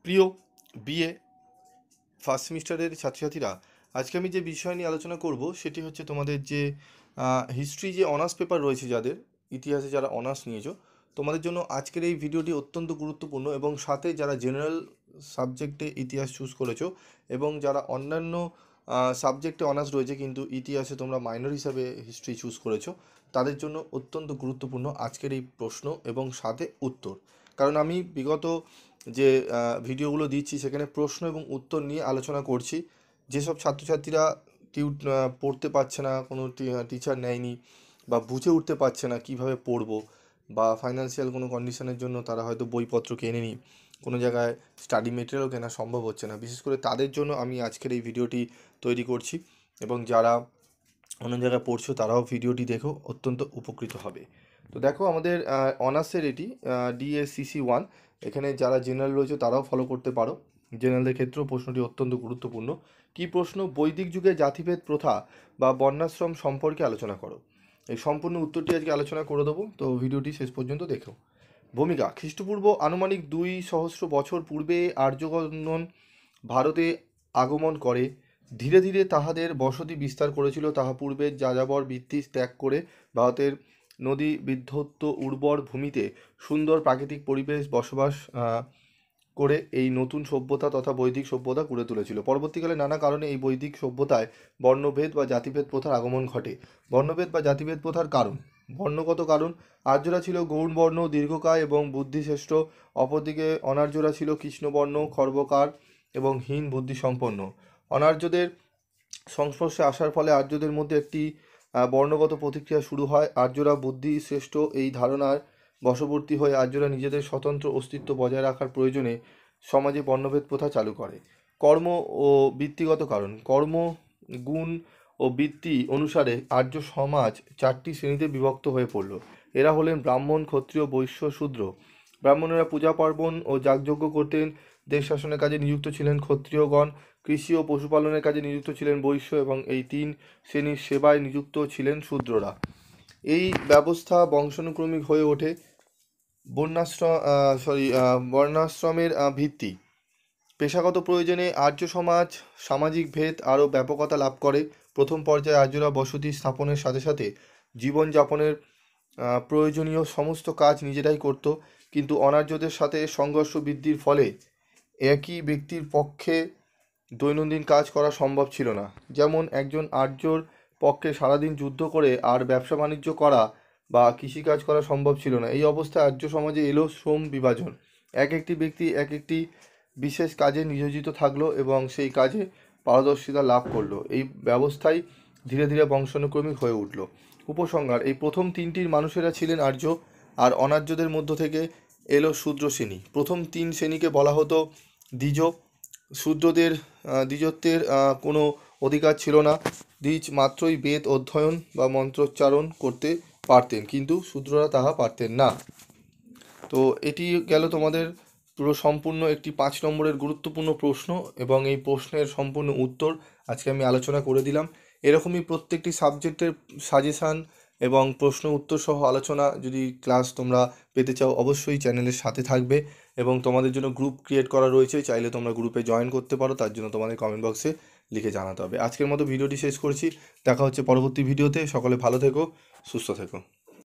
প্রিয় BA first সেমিস্টারের ছাত্রছাত্রীরা, আজকে আমি যে বিষয় নিয়ে আলোচনা করব সেটি হচ্ছে তোমাদের যে হিস্ট্রি যে অনার্স পেপার রয়েছে, যাদের ইতিহাসে যারা অনার্স নিয়েছো, তোমাদের জন্য আজকের এই ভিডিওটি অত্যন্ত গুরুত্বপূর্ণ। এবং সাথে যারা জেনারেল সাবজেক্টে ইতিহাস চুজ করেছো এবং যারা অন্যান্য সাবজেক্টে অনার্স রয়েছে কিন্তু ইতিহাসে তোমরা মাইনর হিসাবে হিস্ট্রি চুজ করেছো, তাদের জন্য অত্যন্ত গুরুত্বপূর্ণ আজকের এই প্রশ্ন এবং সাথে উত্তর। কারণ আমি বিগত যে ভিডিওগুলো দিচ্ছি সেখানে প্রশ্ন এবং উত্তর নিয়ে আলোচনা করছি। যেসব ছাত্রছাত্রীরা পড়তে পারছে না, কোনো টিচার নেয়নি বা বুঝে উঠতে পারছে না কিভাবে পড়বো, বা ফাইন্যান্সিয়াল কোনো কন্ডিশনের জন্য তারা হয়তো বইপত্র কেনেনি, কোনো জায়গায় স্টাডি মেটেরিয়ালও কেনা সম্ভব হচ্ছে না, বিশেষ করে তাদের জন্য আমি আজকের এই ভিডিওটি তৈরি করছি। এবং যারা অন্য জায়গায় পড়ছো তারাও ভিডিওটি দেখো, অত্যন্ত উপকৃত হবে। তো দেখো, আমাদের অনার্সের এটি DSCC 1। এখানে যারা জেনারেল রয়েছে তারাও ফলো করতে পারো। জেনারেলদের ক্ষেত্রেও প্রশ্নটি অত্যন্ত গুরুত্বপূর্ণ। কী প্রশ্ন? বৈদিক যুগে জাতিভেদ প্রথা বা বর্ণাশ্রম সম্পর্কে আলোচনা করো। এই সম্পূর্ণ উত্তরটি আজকে আলোচনা করে দেবো, তো ভিডিওটি শেষ পর্যন্ত দেখো। ভূমিকা: খ্রিস্টপূর্ব আনুমানিক 2 সহস্র বছর পূর্বে আর্যগণ ভারতে আগমন করে ধীরে ধীরে তাহাদের বসতি বিস্তার করেছিল। তাহা পূর্বের যাযাবর বৃত্তি ত্যাগ করে ভারতের নদী বিধৌত উর্বর ভূমিতে সুন্দর প্রাকৃতিক পরিবেশ বসবাস করে এই নতুন সভ্যতা তথা বৈদিক সভ্যতা গড়ে তুলেছিল। পরবর্তীকালে নানা কারণে এই বৈদিক সভ্যতায় বর্ণভেদ বা জাতিভেদ প্রথার আগমন ঘটে। বর্ণভেদ বা জাতিভেদ প্রথার কারণ: বর্ণগত কারণ: আর্যরা ছিল গৌড়বর্ণ, দীর্ঘকায় এবং বুদ্ধিশ্রেষ্ঠ। অপরদিকে অনার্যরা ছিল কৃষ্ণবর্ণ, খর্বকার এবং হীন বুদ্ধিসম্পন্ন। অনার্যদের সংস্পর্শে আসার ফলে আর্যদের মধ্যে একটি বর্ণগত প্রতিক্রিয়া শুরু হয়। আর্যরা বুদ্ধিশ্রেষ্ঠ এই ধারণার বশবর্তী হয়ে আর্যরা নিজেদের স্বতন্ত্র অস্তিত্ব বজায় রাখার প্রয়োজনে সমাজে বর্ণভেদ প্রথা চালু করে। কর্ম ও বৃত্তিগত কারণ: কর্ম, গুণ ও বৃত্তি অনুসারে আর্য সমাজ 4টি শ্রেণীতে বিভক্ত হয়ে পড়ল। এরা হলেন ব্রাহ্মণ, ক্ষত্রিয়, বৈশ্য, শূদ্র। ব্রাহ্মণেরা পূজা পার্বণ ও যাগযজ্ঞ করতেন। দেশ শাসনের কাজে নিযুক্ত ছিলেন ক্ষত্রিয়গণ। কৃষি ও পশুপালনের কাজে নিযুক্ত ছিলেন বৈশ্য এবং এই 3 শ্রেণীর সেবায় নিযুক্ত ছিলেন শূদ্ররা। এই ব্যবস্থা বংশানুক্রমিক হয়ে ওঠে। বর্ণাশ্রমের ভিত্তি: পেশাগত প্রয়োজনে আর্য সমাজ সামাজিক ভেদ আরও ব্যাপকতা লাভ করে। প্রথম পর্যায়ে আর্যরা বসতি স্থাপনের সাথে সাথে জীবনযাপনের প্রয়োজনীয় সমস্ত কাজ নিজেরাই করত, কিন্তু অনার্যদের সাথে সংঘর্ষ বৃদ্ধির ফলে একই ব্যক্তির পক্ষে দৈনন্দিন কাজ করা সম্ভব ছিল না। যেমন একজন আর্যর পক্ষে সারাদিন যুদ্ধ করে আর ব্যবসা বাণিজ্য করা বা কৃষিকাজ করা সম্ভব ছিল না। এই অবস্থায় আর্য সমাজে এলো শ্রম বিভাজন। এক একটি ব্যক্তি এক একটি বিশেষ কাজে নিয়োজিত থাকলো এবং সেই কাজে পারদর্শিতা লাভ করলো। এই ব্যবস্থাই ধীরে ধীরে বংশানুক্রমিক হয়ে উঠল। উপসংহার: এই প্রথম 3টির মানুষেরা ছিলেন আর্য, আর অনার্যদের মধ্য থেকে এলো শূদ্র শ্রেণী। প্রথম 3 শ্রেণীকে বলা হতো দ্বিজ। শূদ্রদের দ্বিজত্বের কোনো অধিকার ছিল না। দ্বিজ মাত্রই বেদ অধ্যয়ন বা মন্ত্রোচ্চারণ করতে পারতেন, কিন্তু শূদ্ররা তাহা পারতেন না। তো এটি গেল তোমাদের পুরো সম্পূর্ণ একটি 5 নম্বরের গুরুত্বপূর্ণ প্রশ্ন, এবং এই প্রশ্নের সম্পূর্ণ উত্তর আজকে আমি আলোচনা করে দিলাম। এরকমই প্রত্যেকটি সাবজেক্টের সাজেশান এবং প্রশ্ন উত্তর সহ আলোচনা যদি ক্লাস তোমরা পেতে চাও, অবশ্যই চ্যানেলের সাথে থাকবে। এবং তোমাদের জন্য গ্রুপ ক্রিয়েট করা রয়েছে, চাইলে তোমরা গ্রুপে জয়েন করতে পারো। তার জন্য তোমাদের কমেন্ট বক্সে লিখে জানাতে হবে। আজকের মতো ভিডিওটি শেষ করছি। দেখা হচ্ছে পরবর্তী ভিডিওতে। সকলে ভালো থেকো, সুস্থ থেকো।